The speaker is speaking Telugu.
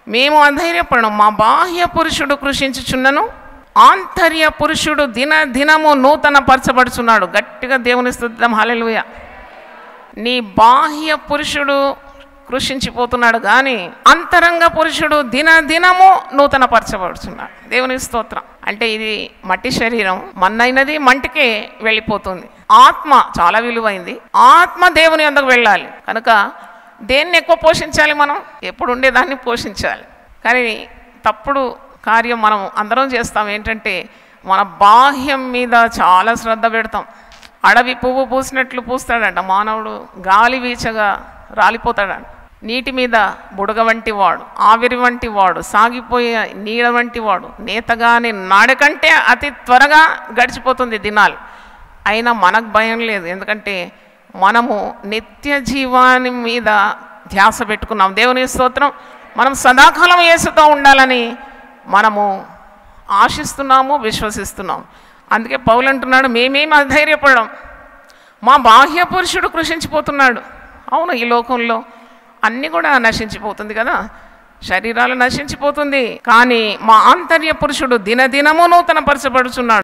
మేము అధైర్యపడము, మా బాహ్య పురుషుడు కృషించుచున్నను, ఆంతర్య పురుషుడు దినము నూతన పరచబడుచున్నాడు. గట్టిగా దేవుని స్తుతిద్దాం, హల్లెలూయా. నీ బాహ్య పురుషుడు కృషించిపోతున్నాడు కానీ అంతరంగ పురుషుడు దినము నూతన పరచబడుచున్నాడు. దేవుని స్తోత్రం. అంటే ఇది మట్టి శరీరం, మన్నైనది మంటికే వెళ్ళిపోతుంది. ఆత్మ చాలా విలువైంది. ఆత్మ దేవుని యొద్దకు వెళ్ళాలి. కనుక దేన్ని ఎక్కువ పోషించాలి? మనం ఎప్పుడు ఉండేదాన్ని పోషించాలి. కానీ తప్పుడు కార్యం మనం అందరం చేస్తాం. ఏంటంటే మన బాహ్యం మీద చాలా శ్రద్ధ పెడతాం. అడవి పువ్వు పూసినట్లు పూస్తాడంట మానవుడు, గాలి వీచగా రాలిపోతాడంట. నీటి మీద బుడగ వంటి వాడు, ఆవిరి వంటి వాడు, సాగిపోయే నీడ వంటి వాడు, నేతగాని నాడి కంటే అతి త్వరగా గడిచిపోతుంది దినాలు. అయినా మనకు భయం లేదు, ఎందుకంటే మనము నిత్య జీవాని మీద ధ్యాస పెట్టుకున్నాం. దేవుని స్తోత్రం. మనం సదాకాలం యేసుతో ఉండాలని మనము ఆశిస్తున్నాము, విశ్వసిస్తున్నాం. అందుకే పౌలు అంటున్నాడు, మేమేమి అధైర్యపడం, మా బాహ్య పురుషుడు కృషించిపోతున్నాడు. అవును, ఈ లోకంలో అన్నీ కూడా నశించిపోతుంది కదా, శరీరాలు నశించిపోతుంది. కానీ మా ఆంతర్య పురుషుడు దినము నూతన పరచబడుచున్నాడు.